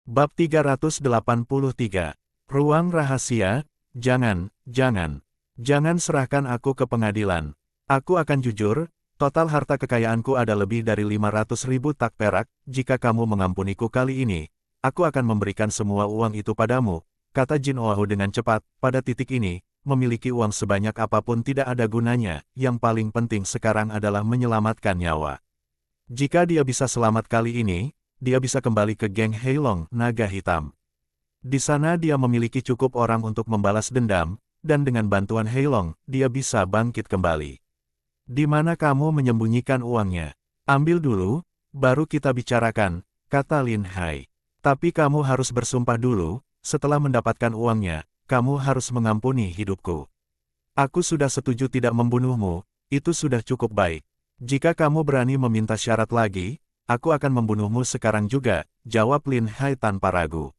Bab 383. Ruang rahasia. Jangan serahkan aku ke pengadilan. Aku akan jujur, total harta kekayaanku ada lebih dari 500.000 tak perak. Jika kamu mengampuniku kali ini, aku akan memberikan semua uang itu padamu, kata Jin Oahu dengan cepat. Pada titik ini, memiliki uang sebanyak apapun tidak ada gunanya, yang paling penting sekarang adalah menyelamatkan nyawa. Jika dia bisa selamat kali ini, dia bisa kembali ke geng Heilong, Naga Hitam. Di sana dia memiliki cukup orang untuk membalas dendam, dan dengan bantuan Heilong, dia bisa bangkit kembali. Di mana kamu menyembunyikan uangnya? Ambil dulu, baru kita bicarakan, kata Lin Hai. Tapi kamu harus bersumpah dulu, setelah mendapatkan uangnya, kamu harus mengampuni hidupku. Aku sudah setuju tidak membunuhmu, itu sudah cukup baik. Jika kamu berani meminta syarat lagi, aku akan membunuhmu sekarang juga, jawab Lin Hai tanpa ragu.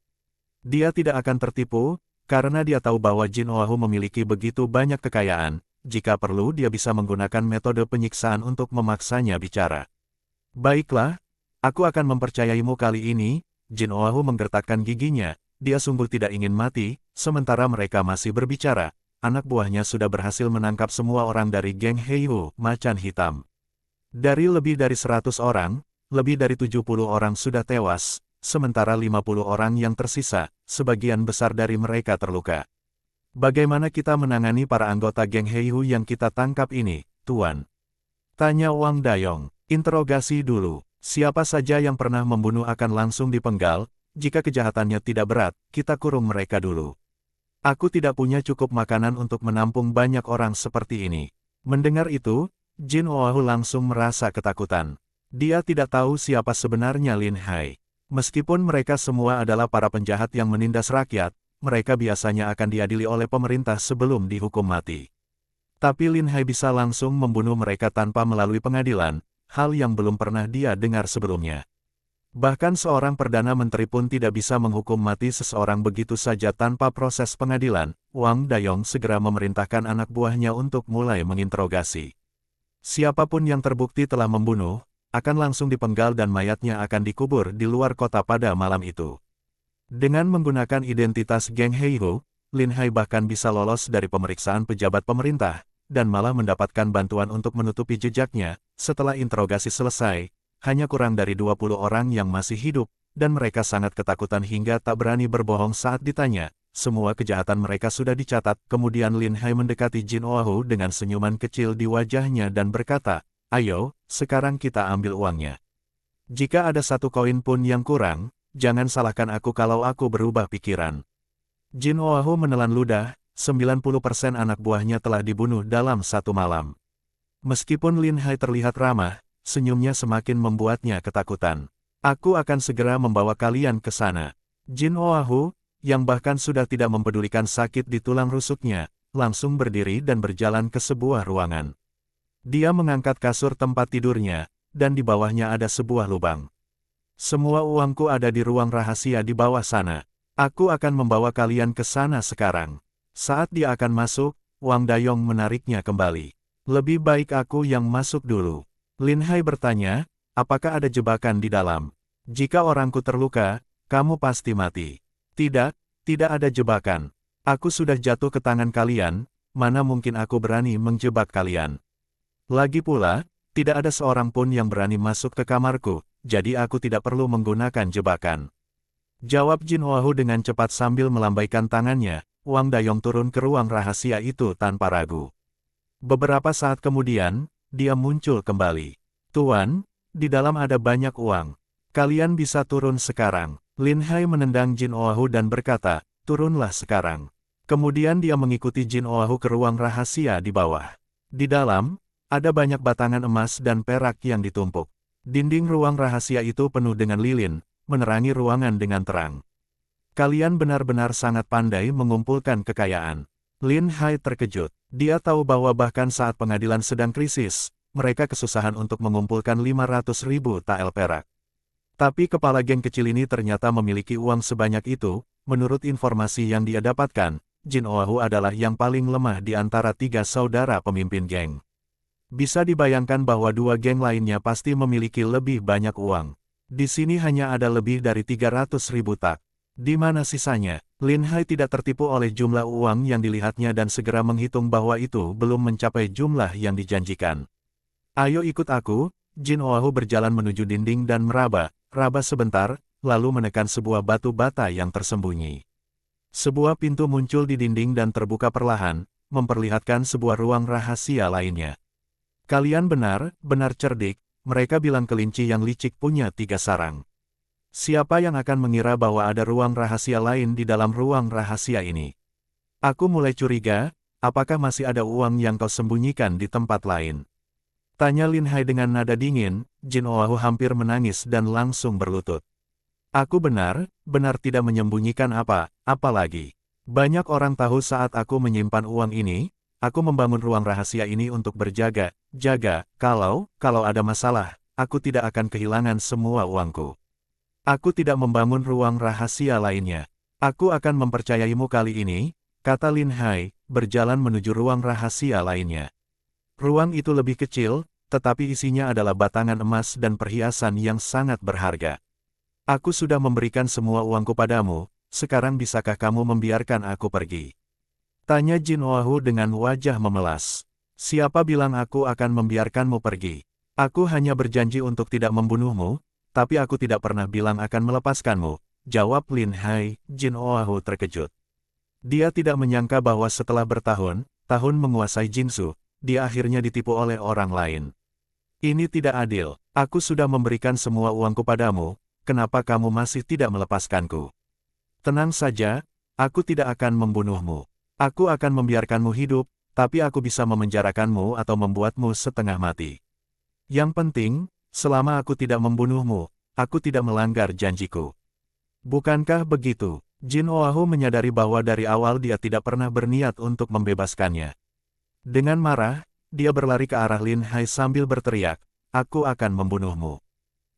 Dia tidak akan tertipu, karena dia tahu bahwa Jin Oahu memiliki begitu banyak kekayaan, jika perlu dia bisa menggunakan metode penyiksaan untuk memaksanya bicara. Baiklah, aku akan mempercayaimu kali ini, Jin Oahu menggertakkan giginya, dia sungguh tidak ingin mati, sementara mereka masih berbicara, anak buahnya sudah berhasil menangkap semua orang dari geng Heihu, Macan Hitam. Dari lebih dari 100 orang, lebih dari 70 orang sudah tewas, sementara 50 orang yang tersisa, sebagian besar dari mereka terluka. Bagaimana kita menangani para anggota geng Heihu yang kita tangkap ini, Tuan? Tanya Wang Dayong. Interogasi dulu. Siapa saja yang pernah membunuh akan langsung dipenggal, jika kejahatannya tidak berat, kita kurung mereka dulu. Aku tidak punya cukup makanan untuk menampung banyak orang seperti ini. Mendengar itu, Jin Oahu langsung merasa ketakutan. Dia tidak tahu siapa sebenarnya Lin Hai. Meskipun mereka semua adalah para penjahat yang menindas rakyat, mereka biasanya akan diadili oleh pemerintah sebelum dihukum mati. Tapi Lin Hai bisa langsung membunuh mereka tanpa melalui pengadilan, hal yang belum pernah dia dengar sebelumnya. Bahkan seorang Perdana Menteri pun tidak bisa menghukum mati seseorang begitu saja tanpa proses pengadilan. Wang Dayong segera memerintahkan anak buahnya untuk mulai menginterogasi. Siapapun yang terbukti telah membunuh, akan langsung dipenggal dan mayatnya akan dikubur di luar kota pada malam itu. Dengan menggunakan identitas geng Heihu, Lin Hai bahkan bisa lolos dari pemeriksaan pejabat pemerintah, dan malah mendapatkan bantuan untuk menutupi jejaknya. Setelah interogasi selesai, hanya kurang dari 20 orang yang masih hidup, dan mereka sangat ketakutan hingga tak berani berbohong saat ditanya. Semua kejahatan mereka sudah dicatat. Kemudian Lin Hai mendekati Jin Oahu dengan senyuman kecil di wajahnya dan berkata, "Ayo, sekarang kita ambil uangnya. Jika ada satu koin pun yang kurang, jangan salahkan aku kalau aku berubah pikiran." Jin Oahu menelan ludah, 90% anak buahnya telah dibunuh dalam satu malam. Meskipun Lin Hai terlihat ramah, senyumnya semakin membuatnya ketakutan. "Aku akan segera membawa kalian ke sana." Jin Oahu, yang bahkan sudah tidak mempedulikan sakit di tulang rusuknya, langsung berdiri dan berjalan ke sebuah ruangan. Dia mengangkat kasur tempat tidurnya, dan di bawahnya ada sebuah lubang. "Semua uangku ada di ruang rahasia di bawah sana. Aku akan membawa kalian ke sana sekarang." Saat dia akan masuk, Wang Dayong menariknya kembali. "Lebih baik aku yang masuk dulu." Lin Hai bertanya, "Apakah ada jebakan di dalam? Jika orangku terluka, kamu pasti mati." "Tidak, tidak ada jebakan. Aku sudah jatuh ke tangan kalian, mana mungkin aku berani menjebak kalian. Lagi pula, tidak ada seorang pun yang berani masuk ke kamarku, jadi aku tidak perlu menggunakan jebakan." Jawab Jin Oahu dengan cepat sambil melambaikan tangannya. Wang Dayong turun ke ruang rahasia itu tanpa ragu. Beberapa saat kemudian, dia muncul kembali. "Tuan, di dalam ada banyak uang. Kalian bisa turun sekarang." Lin Hai menendang Jin Oahu dan berkata, "Turunlah sekarang." Kemudian dia mengikuti Jin Oahu ke ruang rahasia di bawah. Di dalam, ada banyak batangan emas dan perak yang ditumpuk. Dinding ruang rahasia itu penuh dengan lilin, menerangi ruangan dengan terang. "Kalian benar-benar sangat pandai mengumpulkan kekayaan." Lin Hai terkejut. Dia tahu bahwa bahkan saat pengadilan sedang krisis, mereka kesusahan untuk mengumpulkan 500.000 tael perak. Tapi kepala geng kecil ini ternyata memiliki uang sebanyak itu. Menurut informasi yang dia dapatkan, Jin Oahu adalah yang paling lemah di antara 3 saudara pemimpin geng. Bisa dibayangkan bahwa 2 geng lainnya pasti memiliki lebih banyak uang. Di sini hanya ada lebih dari 300.000 tak. Di mana sisanya? Lin Hai tidak tertipu oleh jumlah uang yang dilihatnya dan segera menghitung bahwa itu belum mencapai jumlah yang dijanjikan. Ayo ikut aku. Jin Oahu berjalan menuju dinding dan raba sebentar, lalu menekan sebuah batu bata yang tersembunyi. Sebuah pintu muncul di dinding dan terbuka perlahan, memperlihatkan sebuah ruang rahasia lainnya. Kalian benar cerdik, mereka bilang kelinci yang licik punya 3 sarang. Siapa yang akan mengira bahwa ada ruang rahasia lain di dalam ruang rahasia ini? Aku mulai curiga, apakah masih ada uang yang kau sembunyikan di tempat lain? Tanya Lin Hai dengan nada dingin. Jin Oahu hampir menangis dan langsung berlutut. Aku benar tidak menyembunyikan apa lagi. Banyak orang tahu saat aku menyimpan uang ini, aku membangun ruang rahasia ini untuk berjaga, kalau ada masalah, aku tidak akan kehilangan semua uangku. Aku tidak membangun ruang rahasia lainnya. Aku akan mempercayaimu kali ini, kata Lin Hai, berjalan menuju ruang rahasia lainnya. Ruang itu lebih kecil, tetapi isinya adalah batangan emas dan perhiasan yang sangat berharga. Aku sudah memberikan semua uangku padamu, sekarang bisakah kamu membiarkan aku pergi? Tanya Jin Oahu dengan wajah memelas. Siapa bilang aku akan membiarkanmu pergi? Aku hanya berjanji untuk tidak membunuhmu, tapi aku tidak pernah bilang akan melepaskanmu, jawab Lin Hai. Jin Oahu terkejut. Dia tidak menyangka bahwa setelah bertahun-tahun menguasai Jinsu, dia akhirnya ditipu oleh orang lain. Ini tidak adil, aku sudah memberikan semua uangku padamu, kenapa kamu masih tidak melepaskanku? Tenang saja, aku tidak akan membunuhmu. Aku akan membiarkanmu hidup, tapi aku bisa memenjarakanmu atau membuatmu setengah mati. Yang penting, selama aku tidak membunuhmu, aku tidak melanggar janjiku. Bukankah begitu? Jin Oahu menyadari bahwa dari awal dia tidak pernah berniat untuk membebaskannya. Dengan marah, dia berlari ke arah Lin Hai sambil berteriak, aku akan membunuhmu.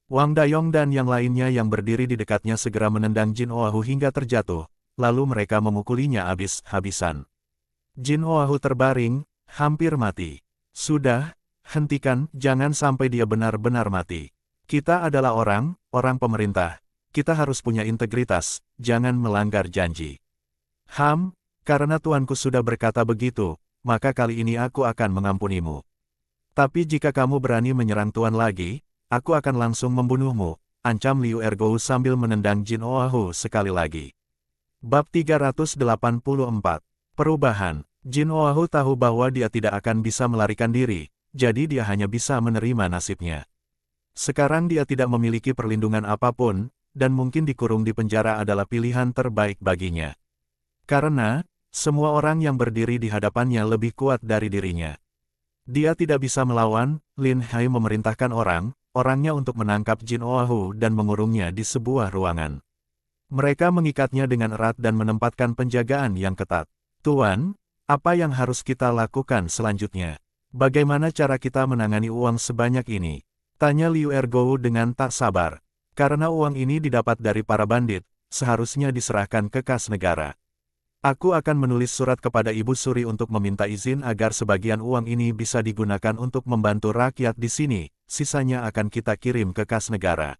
Wang Dayong dan yang lainnya yang berdiri di dekatnya segera menendang Jin Oahu hingga terjatuh, lalu mereka memukulinya habis-habisan. Jin Oahu terbaring, hampir mati. Sudah, hentikan, jangan sampai dia benar-benar mati. Kita adalah orang pemerintah. Kita harus punya integritas, jangan melanggar janji. Karena tuanku sudah berkata begitu, maka kali ini aku akan mengampunimu. Tapi jika kamu berani menyerang tuan lagi, aku akan langsung membunuhmu, ancam Liu Ergou sambil menendang Jin Oahu sekali lagi. Bab 384. Perubahan. Jin Oahu tahu bahwa dia tidak akan bisa melarikan diri, jadi dia hanya bisa menerima nasibnya. Sekarang dia tidak memiliki perlindungan apapun, dan mungkin dikurung di penjara adalah pilihan terbaik baginya. Karena, semua orang yang berdiri di hadapannya lebih kuat dari dirinya. Dia tidak bisa melawan. Lin Hai memerintahkan orangnya untuk menangkap Jin Oahu dan mengurungnya di sebuah ruangan. Mereka mengikatnya dengan erat dan menempatkan penjagaan yang ketat. Tuan, apa yang harus kita lakukan selanjutnya? Bagaimana cara kita menangani uang sebanyak ini? Tanya Liu Ergou dengan tak sabar. Karena uang ini didapat dari para bandit, seharusnya diserahkan ke kas negara. Aku akan menulis surat kepada Ibu Suri untuk meminta izin agar sebagian uang ini bisa digunakan untuk membantu rakyat di sini, sisanya akan kita kirim ke kas negara.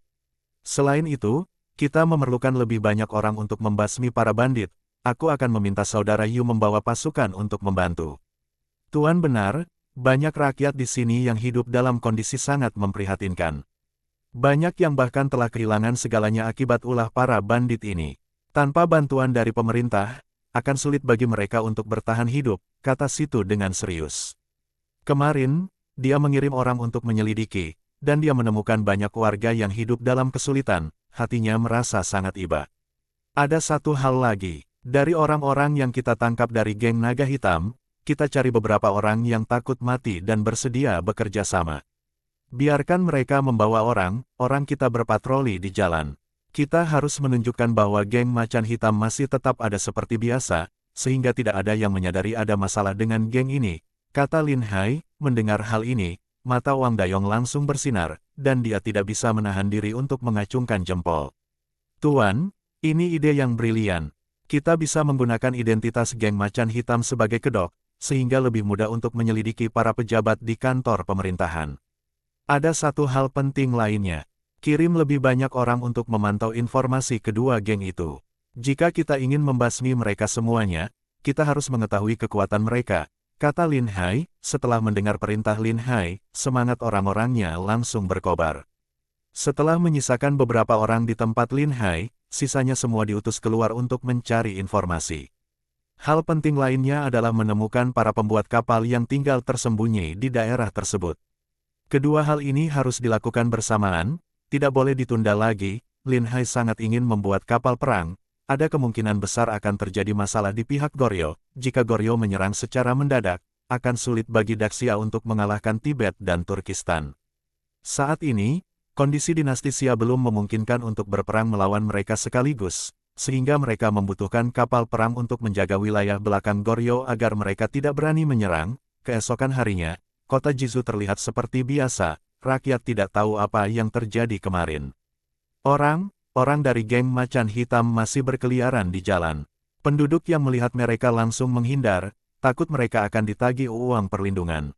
Selain itu, kita memerlukan lebih banyak orang untuk membasmi para bandit. Aku akan meminta saudara Yu membawa pasukan untuk membantu. Tuan benar, banyak rakyat di sini yang hidup dalam kondisi sangat memprihatinkan. Banyak yang bahkan telah kehilangan segalanya akibat ulah para bandit ini. Tanpa bantuan dari pemerintah, akan sulit bagi mereka untuk bertahan hidup, kata Situ dengan serius. Kemarin, dia mengirim orang untuk menyelidiki, dan dia menemukan banyak warga yang hidup dalam kesulitan, hatinya merasa sangat iba. Ada satu hal lagi, dari orang-orang yang kita tangkap dari geng naga hitam, kita cari beberapa orang yang takut mati dan bersedia bekerja sama. Biarkan mereka membawa orang kita berpatroli di jalan. Kita harus menunjukkan bahwa geng macan hitam masih tetap ada seperti biasa, sehingga tidak ada yang menyadari ada masalah dengan geng ini, kata Lin Hai. Mendengar hal ini, mata Wang Dayong langsung bersinar, dan dia tidak bisa menahan diri untuk mengacungkan jempol. Tuan, ini ide yang brilian. Kita bisa menggunakan identitas geng macan hitam sebagai kedok, sehingga lebih mudah untuk menyelidiki para pejabat di kantor pemerintahan. Ada satu hal penting lainnya. Kirim lebih banyak orang untuk memantau informasi kedua geng itu. Jika kita ingin membasmi mereka semuanya, kita harus mengetahui kekuatan mereka, kata Lin Hai. Setelah mendengar perintah Lin Hai, semangat orang-orangnya langsung berkobar. Setelah menyisakan beberapa orang di tempat Lin Hai, sisanya semua diutus keluar untuk mencari informasi. Hal penting lainnya adalah menemukan para pembuat kapal yang tinggal tersembunyi di daerah tersebut. Kedua hal ini harus dilakukan bersamaan, tidak boleh ditunda lagi. Lin Hai sangat ingin membuat kapal perang. Ada kemungkinan besar akan terjadi masalah di pihak Goryeo. Jika Goryeo menyerang secara mendadak, akan sulit bagi Daxia untuk mengalahkan Tibet dan Turkistan. Saat ini, kondisi dinasti Xia belum memungkinkan untuk berperang melawan mereka sekaligus, sehingga mereka membutuhkan kapal perang untuk menjaga wilayah belakang Goryeo agar mereka tidak berani menyerang. Keesokan harinya, kota Jizu terlihat seperti biasa, rakyat tidak tahu apa yang terjadi kemarin. Orang dari geng macan hitam masih berkeliaran di jalan. Penduduk yang melihat mereka langsung menghindar, takut mereka akan ditagih uang perlindungan.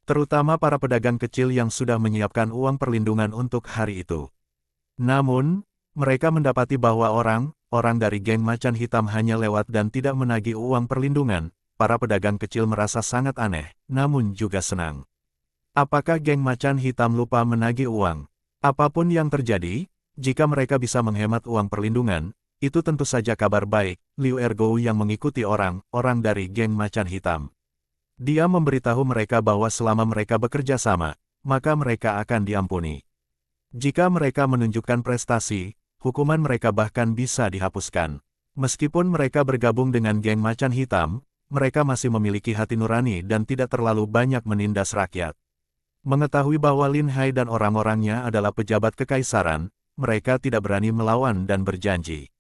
Terutama para pedagang kecil yang sudah menyiapkan uang perlindungan untuk hari itu. Namun, mereka mendapati bahwa orang dari geng macan hitam hanya lewat dan tidak menagih uang perlindungan. Para pedagang kecil merasa sangat aneh, namun juga senang. Apakah geng macan hitam lupa menagih uang? Apapun yang terjadi, jika mereka bisa menghemat uang perlindungan, itu tentu saja kabar baik. Liu Ergo yang mengikuti orang dari geng macan hitam. Dia memberitahu mereka bahwa selama mereka bekerja sama, maka mereka akan diampuni. Jika mereka menunjukkan prestasi, hukuman mereka bahkan bisa dihapuskan. Meskipun mereka bergabung dengan geng macan hitam, mereka masih memiliki hati nurani dan tidak terlalu banyak menindas rakyat. Mengetahui bahwa Lin Hai dan orang-orangnya adalah pejabat kekaisaran, mereka tidak berani melawan dan berjanji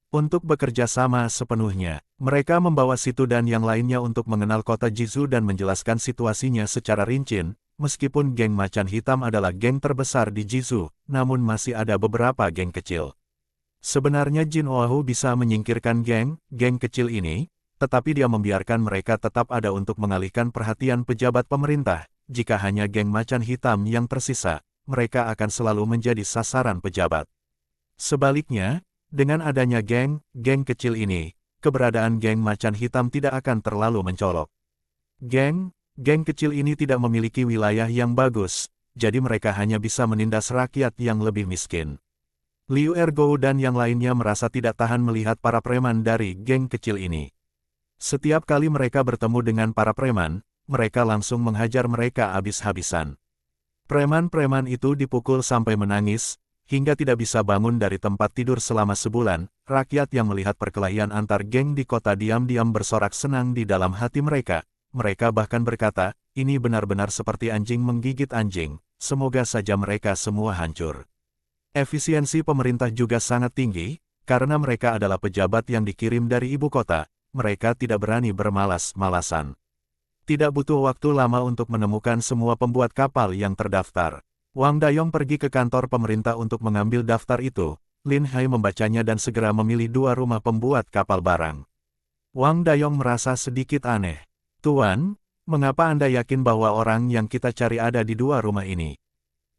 untuk bekerja sama sepenuhnya. Mereka membawa Situ dan yang lainnya untuk mengenal kota Jizu dan menjelaskan situasinya secara rinci. Meskipun geng macan hitam adalah geng terbesar di Jizu, namun masih ada beberapa geng kecil. Sebenarnya Jin Oahu bisa menyingkirkan geng kecil ini, tetapi dia membiarkan mereka tetap ada untuk mengalihkan perhatian pejabat pemerintah. Jika hanya geng macan hitam yang tersisa, mereka akan selalu menjadi sasaran pejabat. Sebaliknya, dengan adanya geng kecil ini, keberadaan geng macan hitam tidak akan terlalu mencolok. Geng kecil ini tidak memiliki wilayah yang bagus, jadi mereka hanya bisa menindas rakyat yang lebih miskin. Liu Ergo dan yang lainnya merasa tidak tahan melihat para preman dari geng kecil ini. Setiap kali mereka bertemu dengan para preman, mereka langsung menghajar mereka habis-habisan. Preman-preman itu dipukul sampai menangis, hingga tidak bisa bangun dari tempat tidur selama sebulan. Rakyat yang melihat perkelahian antar geng di kota diam-diam bersorak senang di dalam hati mereka. Mereka bahkan berkata, ini benar-benar seperti anjing menggigit anjing, semoga saja mereka semua hancur. Efisiensi pemerintah juga sangat tinggi, karena mereka adalah pejabat yang dikirim dari ibu kota, mereka tidak berani bermalas-malasan. Tidak butuh waktu lama untuk menemukan semua pembuat kapal yang terdaftar. Wang Dayong pergi ke kantor pemerintah untuk mengambil daftar itu. Lin Hai membacanya dan segera memilih 2 rumah pembuat kapal barang. Wang Dayong merasa sedikit aneh. Tuan, mengapa Anda yakin bahwa orang yang kita cari ada di 2 rumah ini?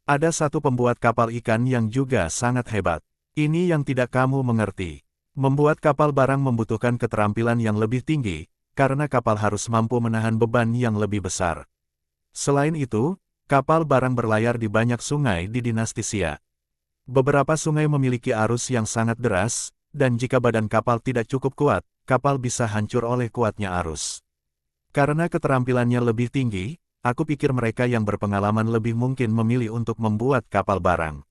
Ada satu pembuat kapal ikan yang juga sangat hebat. Ini yang tidak kamu mengerti. Membuat kapal barang membutuhkan keterampilan yang lebih tinggi, karena kapal harus mampu menahan beban yang lebih besar. Selain itu, kapal barang berlayar di banyak sungai di dinasti Xia. Beberapa sungai memiliki arus yang sangat deras, dan jika badan kapal tidak cukup kuat, kapal bisa hancur oleh kuatnya arus. Karena keterampilannya lebih tinggi, aku pikir mereka yang berpengalaman lebih mungkin memilih untuk membuat kapal barang.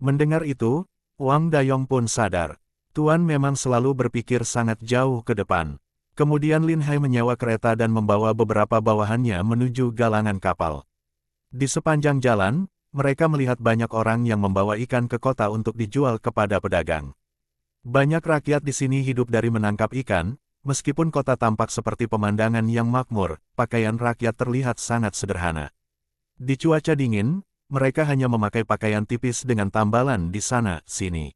Mendengar itu, Wang Dayong pun sadar. Tuan memang selalu berpikir sangat jauh ke depan. Kemudian Lin Hai menyewa kereta dan membawa beberapa bawahannya menuju galangan kapal. Di sepanjang jalan, mereka melihat banyak orang yang membawa ikan ke kota untuk dijual kepada pedagang. Banyak rakyat di sini hidup dari menangkap ikan, meskipun kota tampak seperti pemandangan yang makmur, pakaian rakyat terlihat sangat sederhana. Di cuaca dingin, mereka hanya memakai pakaian tipis dengan tambalan di sana-sini.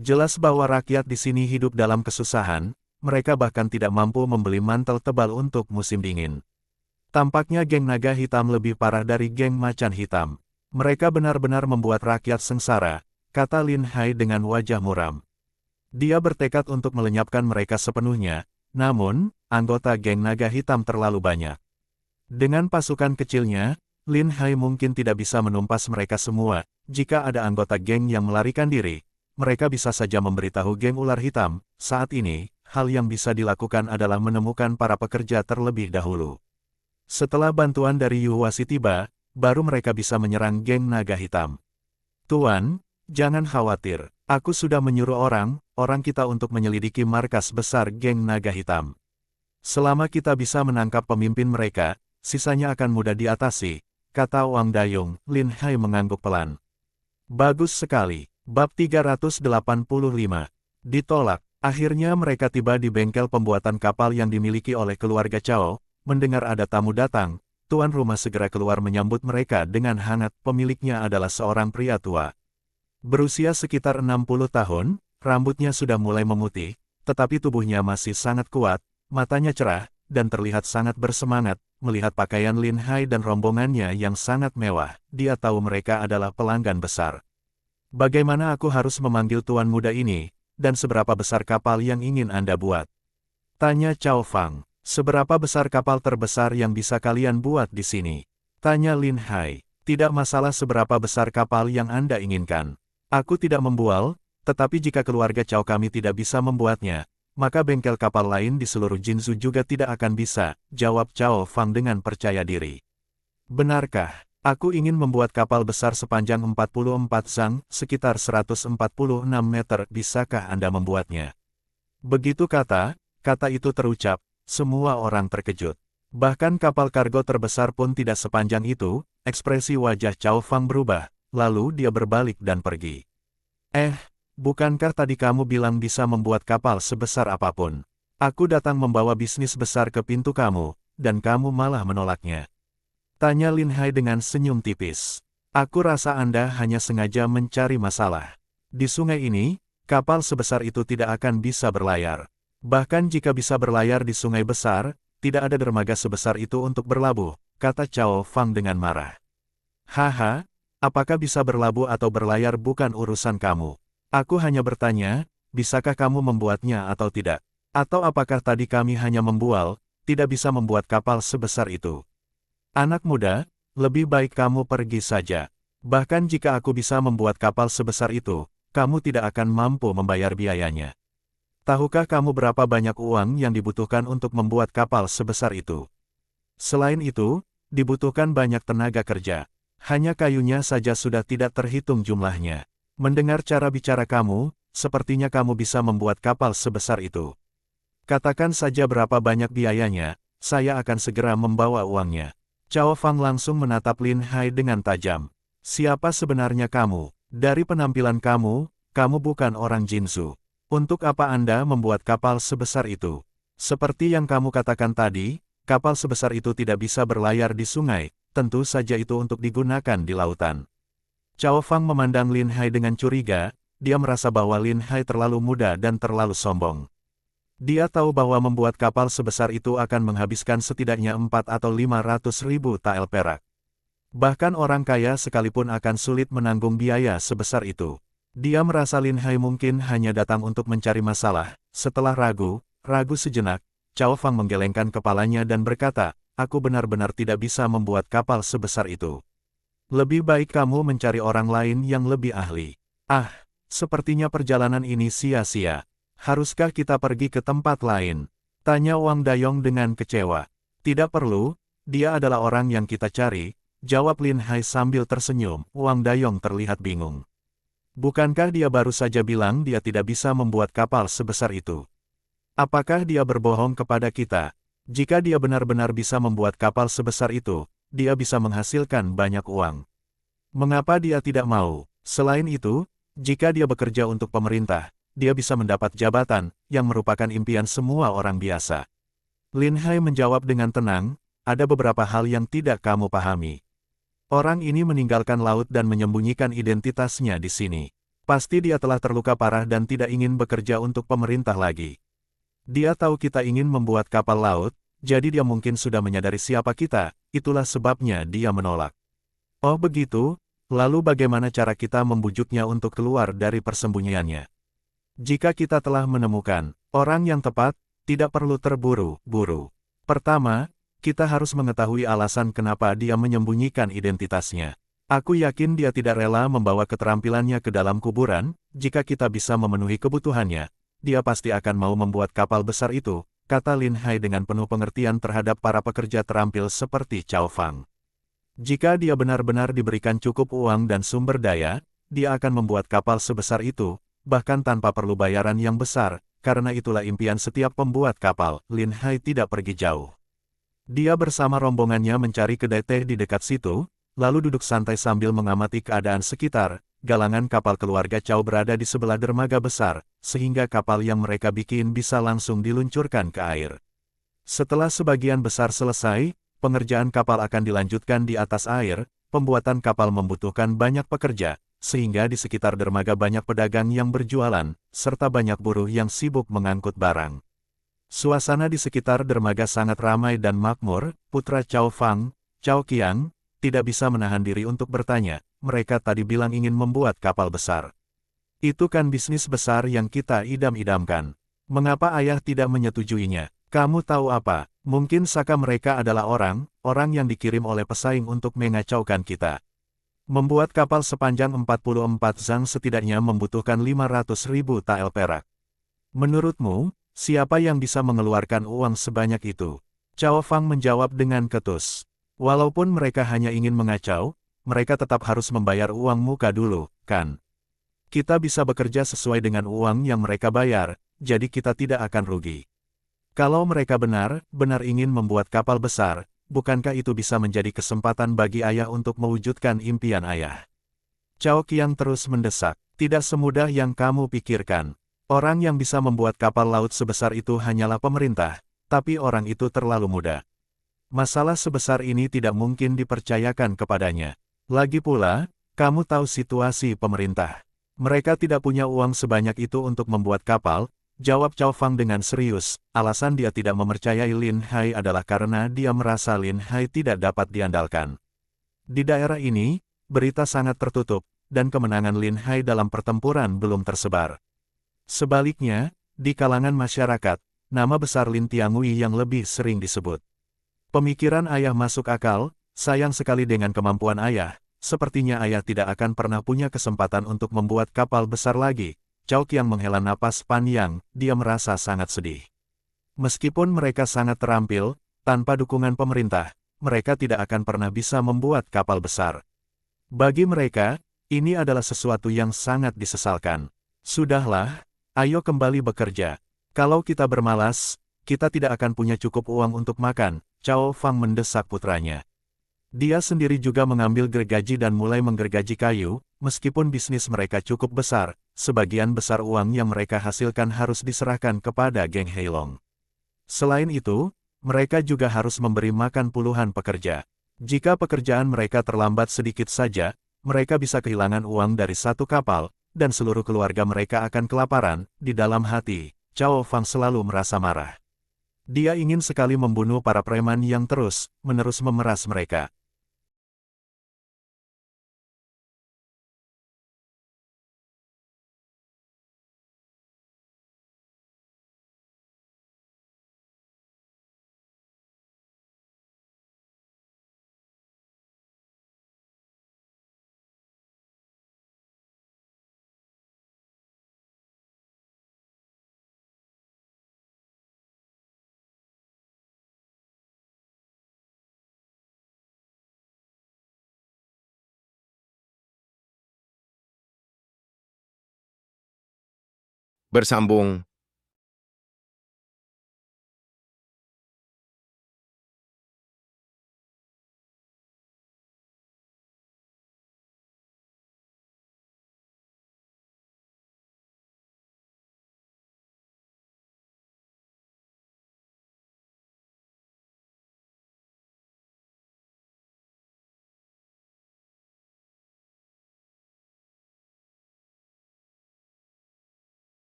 Jelas bahwa rakyat di sini hidup dalam kesusahan. Mereka bahkan tidak mampu membeli mantel tebal untuk musim dingin. Tampaknya geng naga hitam lebih parah dari geng macan hitam. Mereka benar-benar membuat rakyat sengsara, kata Lin Hai dengan wajah muram. Dia bertekad untuk melenyapkan mereka sepenuhnya, namun, anggota geng naga hitam terlalu banyak. Dengan pasukan kecilnya, Lin Hai mungkin tidak bisa menumpas mereka semua. Jika ada anggota geng yang melarikan diri, mereka bisa saja memberitahu geng ular hitam. Saat ini, hal yang bisa dilakukan adalah menemukan para pekerja terlebih dahulu. Setelah bantuan dari Yuhuasi tiba, baru mereka bisa menyerang geng naga hitam. Tuan, jangan khawatir. Aku sudah menyuruh orang kita untuk menyelidiki markas besar geng naga hitam. Selama kita bisa menangkap pemimpin mereka, sisanya akan mudah diatasi, kata Wang Dayong. Lin Hai mengangguk pelan. Bagus sekali. Bab 385. Ditolak. Akhirnya mereka tiba di bengkel pembuatan kapal yang dimiliki oleh keluarga Chao. Mendengar ada tamu datang, tuan rumah segera keluar menyambut mereka dengan hangat. Pemiliknya adalah seorang pria tua. Berusia sekitar 60 tahun, rambutnya sudah mulai memutih, tetapi tubuhnya masih sangat kuat, matanya cerah, dan terlihat sangat bersemangat. Melihat pakaian Lin Hai dan rombongannya yang sangat mewah, dia tahu mereka adalah pelanggan besar. Bagaimana aku harus memanggil tuan muda ini, dan seberapa besar kapal yang ingin Anda buat? Tanya Chao Fang. Seberapa besar kapal terbesar yang bisa kalian buat di sini? Tanya Lin Hai. Tidak masalah seberapa besar kapal yang Anda inginkan. Aku tidak membual, tetapi jika keluarga Chao kami tidak bisa membuatnya, maka bengkel kapal lain di seluruh Jinzhou juga tidak akan bisa, jawab Chao Fang dengan percaya diri. Benarkah? Aku ingin membuat kapal besar sepanjang 44 zang, sekitar 146 meter, bisakah Anda membuatnya? Begitu kata itu terucap, semua orang terkejut. Bahkan kapal kargo terbesar pun tidak sepanjang itu. Ekspresi wajah Chao Fang berubah. Lalu dia berbalik dan pergi. Bukankah tadi kamu bilang bisa membuat kapal sebesar apapun? Aku datang membawa bisnis besar ke pintu kamu, dan kamu malah menolaknya. Tanya Lin Hai dengan senyum tipis. Aku rasa Anda hanya sengaja mencari masalah. Di sungai ini, kapal sebesar itu tidak akan bisa berlayar. Bahkan jika bisa berlayar di sungai besar, tidak ada dermaga sebesar itu untuk berlabuh, kata Chao Fang dengan marah. Haha. Apakah bisa berlabuh atau berlayar bukan urusan kamu. Aku hanya bertanya, bisakah kamu membuatnya atau tidak? Atau apakah tadi kami hanya membual, tidak bisa membuat kapal sebesar itu? Anak muda, lebih baik kamu pergi saja. Bahkan jika aku bisa membuat kapal sebesar itu, kamu tidak akan mampu membayar biayanya. Tahukah kamu berapa banyak uang yang dibutuhkan untuk membuat kapal sebesar itu? Selain itu, dibutuhkan banyak tenaga kerja. Hanya kayunya saja sudah tidak terhitung jumlahnya. Mendengar cara bicara kamu, sepertinya kamu bisa membuat kapal sebesar itu. Katakan saja berapa banyak biayanya, saya akan segera membawa uangnya. Chao Fang langsung menatap Lin Hai dengan tajam. Siapa sebenarnya kamu? Dari penampilan kamu bukan orang Jinzhou. Untuk apa Anda membuat kapal sebesar itu? Seperti yang kamu katakan tadi, kapal sebesar itu tidak bisa berlayar di sungai. Tentu saja itu untuk digunakan di lautan. Chao Fang memandang Lin Hai dengan curiga, dia merasa bahwa Lin Hai terlalu muda dan terlalu sombong. Dia tahu bahwa membuat kapal sebesar itu akan menghabiskan setidaknya 4 atau 500 ribu tael perak. Bahkan orang kaya sekalipun akan sulit menanggung biaya sebesar itu. Dia merasa Lin Hai mungkin hanya datang untuk mencari masalah. Setelah ragu sejenak, Chao Fang menggelengkan kepalanya dan berkata, aku benar-benar tidak bisa membuat kapal sebesar itu. Lebih baik kamu mencari orang lain yang lebih ahli. Sepertinya perjalanan ini sia-sia. Haruskah kita pergi ke tempat lain? Tanya Wang Dayong dengan kecewa. Tidak perlu, dia adalah orang yang kita cari, jawab Lin Hai sambil tersenyum. Wang Dayong terlihat bingung. Bukankah dia baru saja bilang dia tidak bisa membuat kapal sebesar itu? Apakah dia berbohong kepada kita? Jika dia benar-benar bisa membuat kapal sebesar itu, dia bisa menghasilkan banyak uang. Mengapa dia tidak mau? Selain itu, jika dia bekerja untuk pemerintah, dia bisa mendapat jabatan, yang merupakan impian semua orang biasa. Lin Hai menjawab dengan tenang, ada beberapa hal yang tidak kamu pahami. Orang ini meninggalkan laut dan menyembunyikan identitasnya di sini. Pasti dia telah terluka parah dan tidak ingin bekerja untuk pemerintah lagi. Dia tahu kita ingin membuat kapal laut, jadi dia mungkin sudah menyadari siapa kita, itulah sebabnya dia menolak. Oh begitu, Lalu bagaimana cara kita membujuknya untuk keluar dari persembunyiannya? Jika kita telah menemukan orang yang tepat, tidak perlu terburu-buru. Pertama, kita harus mengetahui alasan kenapa dia menyembunyikan identitasnya. Aku yakin dia tidak rela membawa keterampilannya ke dalam kuburan. Jika kita bisa memenuhi kebutuhannya, dia pasti akan mau membuat kapal besar itu, kata Lin Hai dengan penuh pengertian terhadap para pekerja terampil seperti Cao Fang. Jika dia benar-benar diberikan cukup uang dan sumber daya, dia akan membuat kapal sebesar itu, bahkan tanpa perlu bayaran yang besar, karena itulah impian setiap pembuat kapal. Lin Hai tidak pergi jauh. Dia bersama rombongannya mencari kedai teh di dekat situ, lalu duduk santai sambil mengamati keadaan sekitar. Galangan kapal keluarga Cao berada di sebelah dermaga besar, sehingga kapal yang mereka bikin bisa langsung diluncurkan ke air. Setelah sebagian besar selesai, pengerjaan kapal akan dilanjutkan di atas air. Pembuatan kapal membutuhkan banyak pekerja, sehingga di sekitar dermaga banyak pedagang yang berjualan, serta banyak buruh yang sibuk mengangkut barang. Suasana di sekitar dermaga sangat ramai dan makmur. Putra Cao Fang, Cao Qiang, tidak bisa menahan diri untuk bertanya, mereka tadi bilang ingin membuat kapal besar. Itu kan bisnis besar yang kita idam-idamkan. Mengapa ayah tidak menyetujuinya? Kamu tahu apa? Mungkin saka mereka adalah orang yang dikirim oleh pesaing untuk mengacaukan kita. Membuat kapal sepanjang 44 zang setidaknya membutuhkan 500.000 tael perak. Menurutmu, siapa yang bisa mengeluarkan uang sebanyak itu? Cao Fang menjawab dengan ketus. Walaupun mereka hanya ingin mengacau, mereka tetap harus membayar uang muka dulu, kan? Kita bisa bekerja sesuai dengan uang yang mereka bayar, jadi kita tidak akan rugi. Kalau mereka benar-benar ingin membuat kapal besar, bukankah itu bisa menjadi kesempatan bagi ayah untuk mewujudkan impian ayah? Cao Qiang terus mendesak, tidak semudah yang kamu pikirkan. Orang yang bisa membuat kapal laut sebesar itu hanyalah pemerintah, tapi orang itu terlalu muda. Masalah sebesar ini tidak mungkin dipercayakan kepadanya. Lagi pula, kamu tahu situasi pemerintah. Mereka tidak punya uang sebanyak itu untuk membuat kapal, jawab Cao Fang dengan serius. Alasan dia tidak mempercayai Lin Hai adalah karena dia merasa Lin Hai tidak dapat diandalkan. Di daerah ini, berita sangat tertutup, dan kemenangan Lin Hai dalam pertempuran belum tersebar. Sebaliknya, di kalangan masyarakat, nama besar Lin Tiangui yang lebih sering disebut. Pemikiran ayah masuk akal, sayang sekali dengan kemampuan ayah. Sepertinya ayah tidak akan pernah punya kesempatan untuk membuat kapal besar lagi. Cao Qiang menghela napas panjang, dia merasa sangat sedih. Meskipun mereka sangat terampil, tanpa dukungan pemerintah, mereka tidak akan pernah bisa membuat kapal besar. Bagi mereka, ini adalah sesuatu yang sangat disesalkan. Sudahlah, ayo kembali bekerja. Kalau kita bermalas, kita tidak akan punya cukup uang untuk makan, Cao Fang mendesak putranya. Dia sendiri juga mengambil gergaji dan mulai menggergaji kayu. Meskipun bisnis mereka cukup besar, sebagian besar uang yang mereka hasilkan harus diserahkan kepada geng Heilong. Selain itu, mereka juga harus memberi makan puluhan pekerja. Jika pekerjaan mereka terlambat sedikit saja, mereka bisa kehilangan uang dari satu kapal, dan seluruh keluarga mereka akan kelaparan. Di dalam hati, Cao Fang selalu merasa marah. Dia ingin sekali membunuh para preman yang terus-menerus memeras mereka. Bersambung